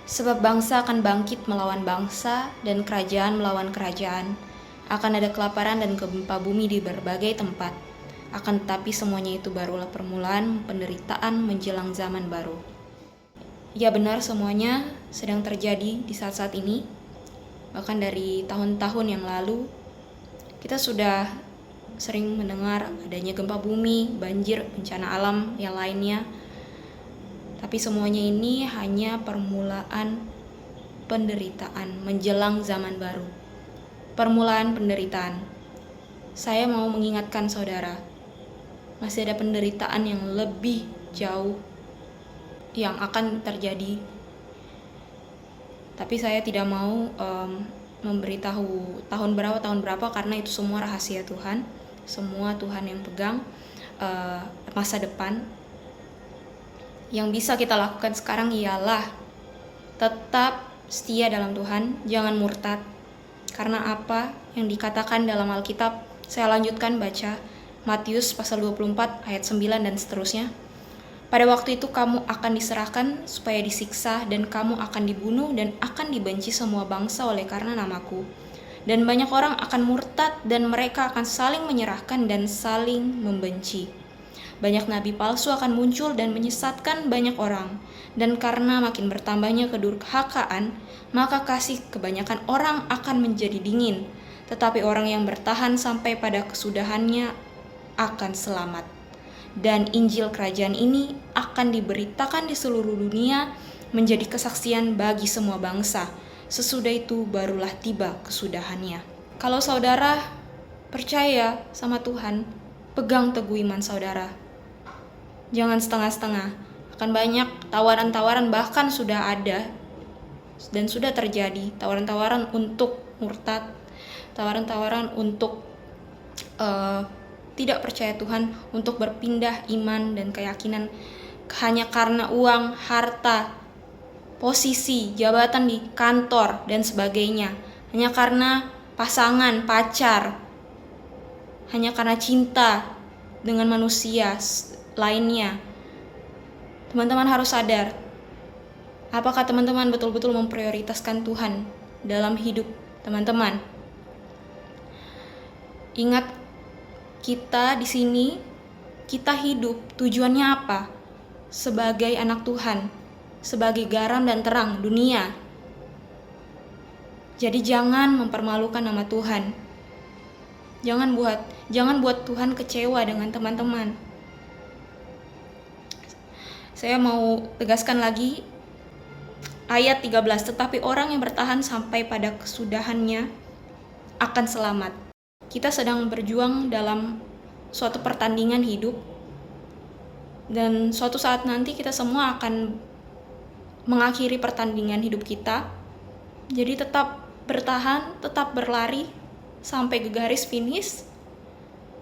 Sebab bangsa akan bangkit melawan bangsa dan kerajaan melawan kerajaan. Akan ada kelaparan dan gempa bumi di berbagai tempat. Akan tetapi semuanya itu barulah permulaan penderitaan menjelang zaman baru. Ya benar, semuanya sedang terjadi di saat-saat ini. Bahkan dari tahun-tahun yang lalu kita sudah sering mendengar adanya gempa bumi, banjir, bencana alam yang lainnya. Tapi semuanya ini hanya permulaan penderitaan menjelang zaman baru. Permulaan penderitaan. Saya mau mengingatkan saudara, masih ada penderitaan yang lebih jauh yang akan terjadi. Tapi saya tidak mau memberitahu tahun berapa karena itu semua rahasia Tuhan. Semua Tuhan yang pegang masa depan. Yang bisa kita lakukan sekarang ialah tetap setia dalam Tuhan, jangan murtad. Karena apa yang dikatakan dalam Alkitab, saya lanjutkan baca Matius pasal 24 ayat 9 dan seterusnya. Pada waktu itu kamu akan diserahkan supaya disiksa dan kamu akan dibunuh dan akan dibenci semua bangsa oleh karena namaku. Dan banyak orang akan murtad dan mereka akan saling menyerahkan dan saling membenci. Banyak nabi palsu akan muncul dan menyesatkan banyak orang. Dan karena makin bertambahnya kedurhakaan, maka kasih kebanyakan orang akan menjadi dingin. Tetapi orang yang bertahan sampai pada kesudahannya akan selamat. Dan Injil kerajaan ini akan diberitakan di seluruh dunia menjadi kesaksian bagi semua bangsa. Sesudah itu barulah tiba kesudahannya. Kalau saudara percaya sama Tuhan, pegang teguh iman saudara. Jangan setengah-setengah. Akan banyak tawaran-tawaran, bahkan sudah ada dan sudah terjadi tawaran-tawaran untuk murtad, tawaran-tawaran untuk tidak percaya Tuhan, untuk berpindah iman dan keyakinan hanya karena uang, harta, posisi, jabatan di kantor dan sebagainya, hanya karena pasangan, pacar, hanya karena cinta dengan manusia lainnya. Teman-teman harus sadar, apakah teman-teman betul-betul memprioritaskan Tuhan dalam hidup teman-teman? Ingat, kita di sini, kita hidup, tujuannya apa? Sebagai anak Tuhan, sebagai garam dan terang dunia. Jadi jangan mempermalukan nama Tuhan. Jangan buat Tuhan kecewa dengan teman-teman. Saya mau tegaskan lagi ayat 13, tetapi orang yang bertahan sampai pada kesudahannya akan selamat. Kita sedang berjuang dalam suatu pertandingan hidup, dan suatu saat nanti kita semua akan mengakhiri pertandingan hidup kita. Jadi tetap bertahan, tetap berlari sampai ke garis finish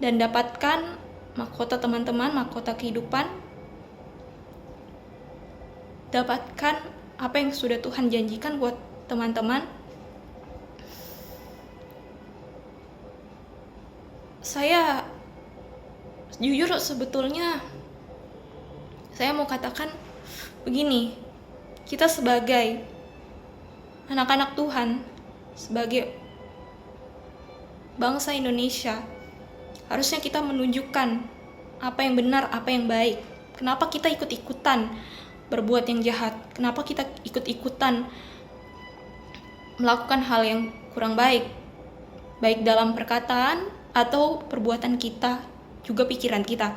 dan dapatkan mahkota teman-teman, mahkota kehidupan. Dapatkan apa yang sudah Tuhan janjikan buat teman-teman. Saya jujur sebetulnya saya mau katakan begini, kita sebagai anak-anak Tuhan, sebagai bangsa Indonesia, harusnya kita menunjukkan apa yang benar, apa yang baik. Kenapa kita ikut-ikutan berbuat yang jahat? Kenapa kita ikut-ikutan melakukan hal yang kurang baik, baik dalam perkataan atau perbuatan kita, juga pikiran kita?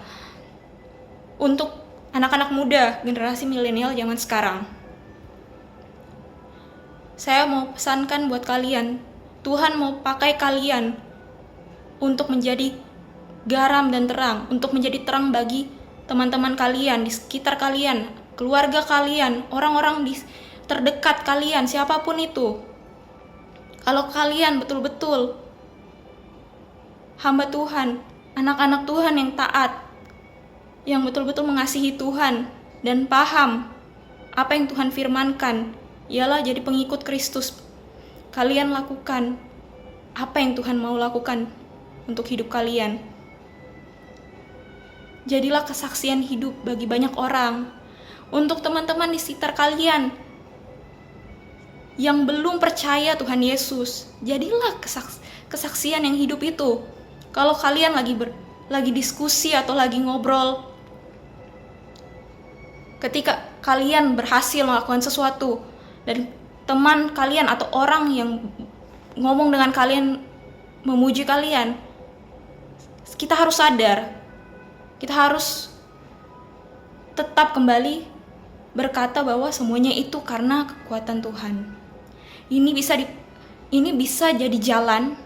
Untuk anak-anak muda, generasi milenial zaman sekarang, saya mau pesankan buat kalian, Tuhan mau pakai kalian untuk menjadi garam dan terang, untuk menjadi terang bagi teman-teman kalian di sekitar kalian, keluarga kalian, orang-orang di terdekat kalian, siapapun itu. Kalau kalian betul-betul hamba Tuhan, anak-anak Tuhan yang taat, yang betul-betul mengasihi Tuhan dan paham apa yang Tuhan firmankan, ialah jadi pengikut Kristus. Kalian lakukan apa yang Tuhan mau lakukan untuk hidup kalian. Jadilah kesaksian hidup bagi banyak orang. Untuk teman-teman di sekitar kalian, yang belum percaya Tuhan Yesus. Jadilah kesaksian yang hidup itu. Kalau kalian lagi diskusi atau lagi ngobrol, ketika kalian berhasil melakukan sesuatu dan teman kalian atau orang yang ngomong dengan kalian memuji kalian, kita harus sadar, kita harus tetap kembali berkata bahwa semuanya itu karena kekuatan Tuhan. Ini bisa jadi jalan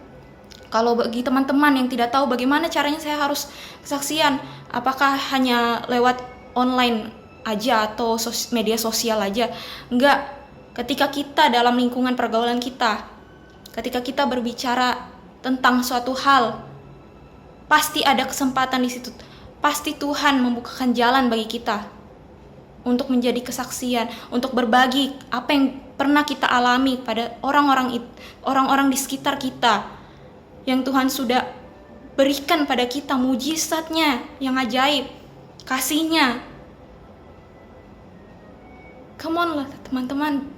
kalau bagi teman-teman yang tidak tahu bagaimana caranya saya harus kesaksian, apakah hanya lewat online aja atau media sosial aja. Enggak, ketika kita dalam lingkungan pergaulan kita, ketika kita berbicara tentang suatu hal, pasti ada kesempatan di situ. Pasti Tuhan membukakan jalan bagi kita untuk menjadi kesaksian, untuk berbagi apa yang pernah kita alami pada orang-orang di sekitar kita, yang Tuhan sudah berikan pada kita mujizatnya yang ajaib, kasihnya. Come on lah teman-teman,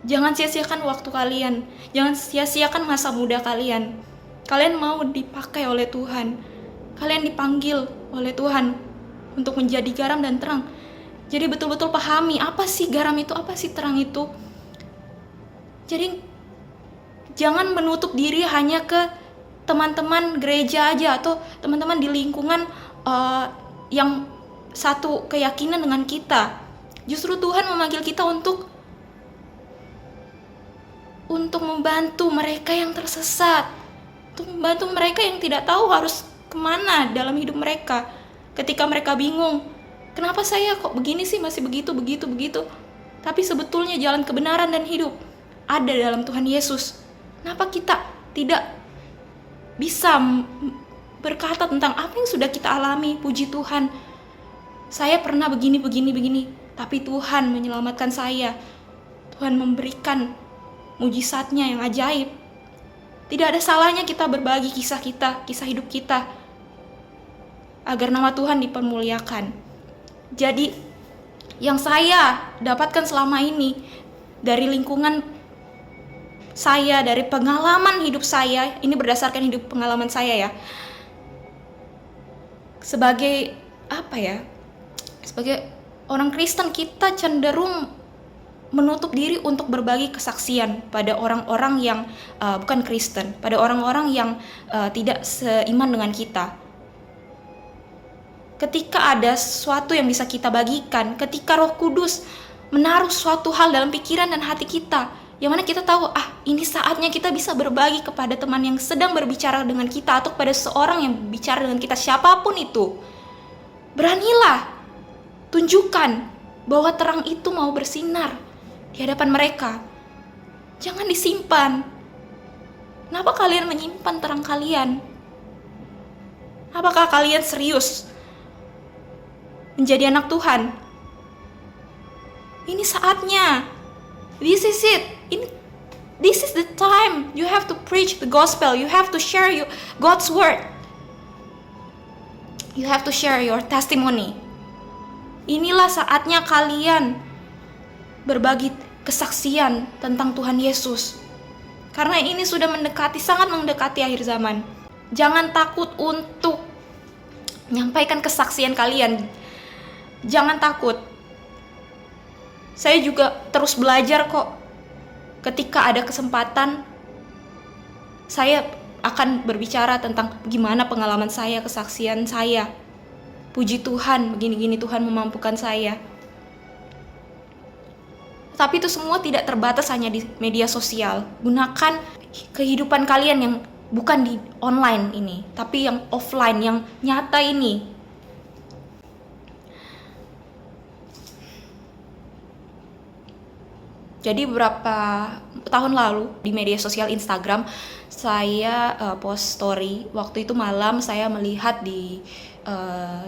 jangan sia-siakan waktu kalian, jangan sia-siakan masa muda kalian. Kalian mau dipakai oleh Tuhan, kalian dipanggil oleh Tuhan untuk menjadi garam dan terang. Jadi betul-betul pahami apa sih garam itu, apa sih terang itu. Jadi jangan menutup diri hanya ke teman-teman gereja aja atau teman-teman di lingkungan yang satu keyakinan dengan kita. Justru Tuhan memanggil kita untuk membantu mereka yang tersesat, untuk membantu mereka yang tidak tahu harus kemana dalam hidup mereka. Ketika mereka bingung, kenapa saya kok begini sih, masih begitu. Tapi sebetulnya jalan kebenaran dan hidup ada dalam Tuhan Yesus. Kenapa kita tidak bisa berkata tentang apa yang sudah kita alami? Puji Tuhan, saya pernah begini, tapi Tuhan menyelamatkan saya. Tuhan memberikan mujizatnya yang ajaib. Tidak ada salahnya kita berbagi kisah kita, kisah hidup kita, agar nama Tuhan dipermuliakan. Jadi yang saya dapatkan selama ini dari lingkungan saya, dari pengalaman hidup saya, ini berdasarkan hidup pengalaman saya ya, sebagai orang Kristen, kita cenderung menutup diri untuk berbagi kesaksian pada orang-orang yang bukan Kristen, pada orang-orang yang tidak seiman dengan kita. Ketika ada sesuatu yang bisa kita bagikan, ketika Roh Kudus menaruh suatu hal dalam pikiran dan hati kita, yang mana kita tahu, ini saatnya kita bisa berbagi kepada teman yang sedang berbicara dengan kita, atau kepada seorang yang bicara dengan kita, siapapun itu. Beranilah, tunjukkan bahwa terang itu mau bersinar di hadapan mereka. Jangan disimpan. Kenapa kalian menyimpan terang kalian? Apakah kalian serius menjadi anak Tuhan? Ini saatnya. This is it. This is the time. You have to preach the gospel. You have to share God's word. You have to share your testimony. Inilah saatnya kalian berbagi kesaksian tentang Tuhan Yesus. Karena ini sudah sangat mendekati akhir zaman. Jangan takut untuk menyampaikan kesaksian kalian. Jangan takut. Saya juga terus belajar kok. Ketika ada kesempatan, saya akan berbicara tentang gimana pengalaman saya, kesaksian saya. Puji Tuhan, begini-gini Tuhan memampukan saya. Tapi itu semua tidak terbatas hanya di media sosial. Gunakan kehidupan kalian yang bukan di online ini, tapi yang offline, yang nyata ini. Jadi beberapa tahun lalu di media sosial Instagram, saya post story. Waktu itu malam saya melihat di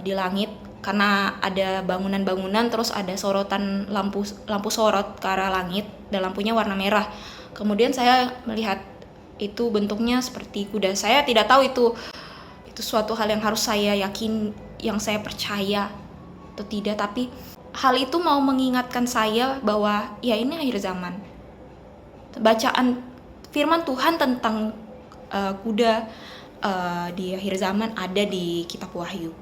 langit, karena ada bangunan-bangunan, terus ada sorotan lampu sorot ke arah langit dan lampunya warna merah. Kemudian saya melihat itu bentuknya seperti kuda. Saya tidak tahu itu suatu hal yang harus saya yakin, yang saya percaya atau tidak, tapi hal itu mau mengingatkan saya bahwa ya ini akhir zaman. bacaan firman Tuhan tentang kuda di akhir zaman ada di kitab Wahyu.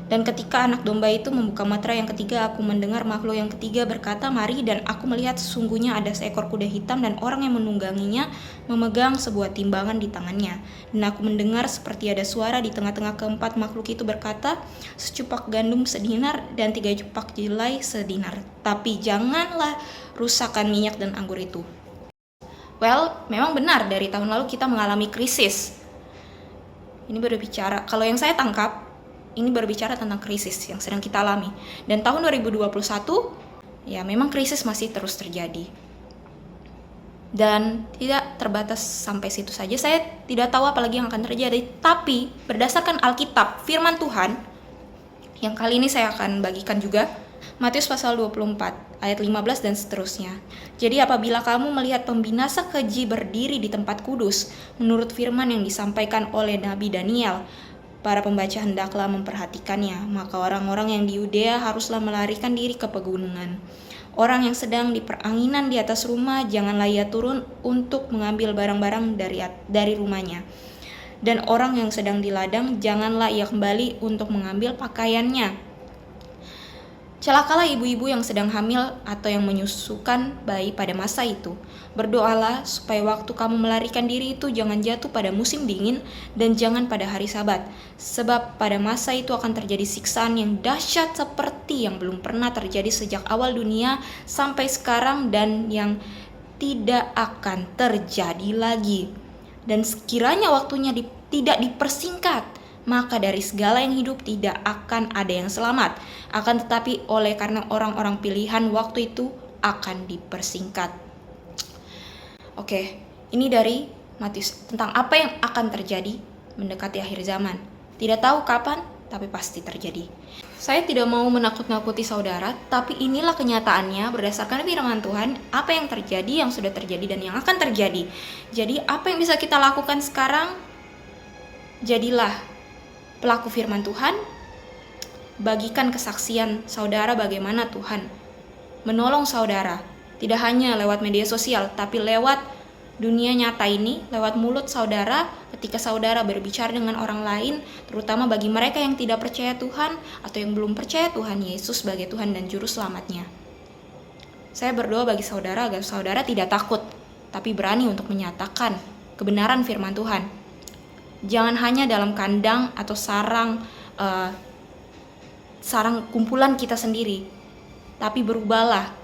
Dan ketika anak domba itu membuka materai yang ketiga, aku mendengar makhluk yang ketiga berkata, "Mari," dan aku melihat sesungguhnya ada seekor kuda hitam dan orang yang menungganginya memegang sebuah timbangan di tangannya. Dan aku mendengar seperti ada suara di tengah-tengah keempat makhluk itu berkata, "Secupak gandum sedinar dan 3 cupak jelai sedinar. Tapi janganlah rusakkan minyak dan anggur itu." Well, memang benar dari tahun lalu kita mengalami krisis. Ini berbicara, kalau yang saya tangkap, ini berbicara tentang krisis yang sedang kita alami. Dan tahun 2021, ya memang krisis masih terus terjadi. Dan tidak terbatas sampai situ saja. Saya tidak tahu apa lagi yang akan terjadi. Tapi berdasarkan Alkitab, firman Tuhan, yang kali ini saya akan bagikan juga, Matius pasal 24, ayat 15 dan seterusnya. Jadi apabila kamu melihat pembinasa keji berdiri di tempat kudus, menurut firman yang disampaikan oleh Nabi Daniel, para pembaca hendaklah memperhatikannya, maka orang-orang yang di Yudea haruslah melarikan diri ke pegunungan. Orang yang sedang di peranginan di atas rumah, janganlah ia turun untuk mengambil barang-barang dari rumahnya. Dan orang yang sedang di ladang, janganlah ia kembali untuk mengambil pakaiannya. Celakalah ibu-ibu yang sedang hamil atau yang menyusukan bayi pada masa itu. Berdoalah supaya waktu kamu melarikan diri itu jangan jatuh pada musim dingin dan jangan pada hari Sabat. Sebab pada masa itu akan terjadi siksaan yang dahsyat seperti yang belum pernah terjadi sejak awal dunia sampai sekarang dan yang tidak akan terjadi lagi. Dan sekiranya waktunya tidak dipersingkat, maka dari segala yang hidup tidak akan ada yang selamat. Akan tetapi oleh karena orang-orang pilihan waktu itu akan dipersingkat. Oke, ini dari Matius tentang apa yang akan terjadi mendekati akhir zaman. Tidak tahu kapan, tapi pasti terjadi. Saya tidak mau menakut-nakuti saudara, tapi inilah kenyataannya berdasarkan firman Tuhan, apa yang terjadi, yang sudah terjadi, dan yang akan terjadi. Jadi apa yang bisa kita lakukan sekarang? Jadilah pelaku firman Tuhan, bagikan kesaksian saudara bagaimana Tuhan menolong saudara, tidak hanya lewat media sosial, tapi lewat dunia nyata ini, lewat mulut saudara ketika saudara berbicara dengan orang lain, terutama bagi mereka yang tidak percaya Tuhan atau yang belum percaya Tuhan Yesus sebagai Tuhan dan Juru Selamatnya. Saya berdoa bagi saudara agar saudara tidak takut, tapi berani untuk menyatakan kebenaran firman Tuhan. Jangan hanya dalam kandang atau sarang kumpulan kita sendiri, tapi berubahlah,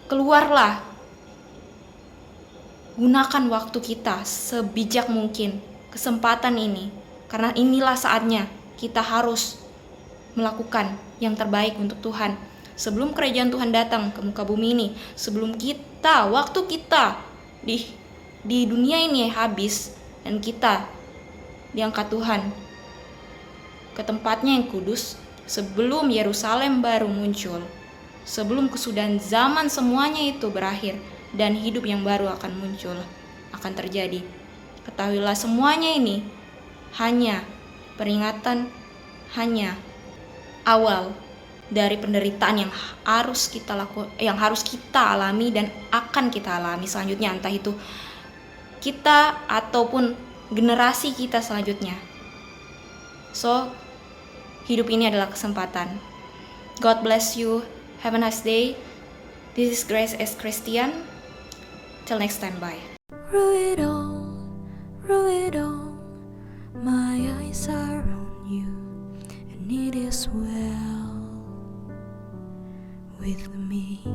keluarlah, gunakan waktu kita sebijak mungkin kesempatan ini, karena inilah saatnya kita harus melakukan yang terbaik untuk Tuhan sebelum kerajaan Tuhan datang ke muka bumi ini, sebelum waktu kita di dunia ini habis dan kita diangkat Tuhan ke tempatnya yang kudus, sebelum Yerusalem baru muncul, sebelum kesudahan zaman semuanya itu berakhir dan hidup yang baru akan muncul, akan terjadi. Ketahuilah semuanya ini hanya peringatan, hanya awal dari penderitaan yang harus kita alami dan akan kita alami selanjutnya, entah itu kita ataupun generasi kita selanjutnya. So, hidup ini adalah kesempatan. God bless you. Have a nice day. This is Grace as Christian. Till next time, bye. Through it all, my eyes are on you, and it is well with me.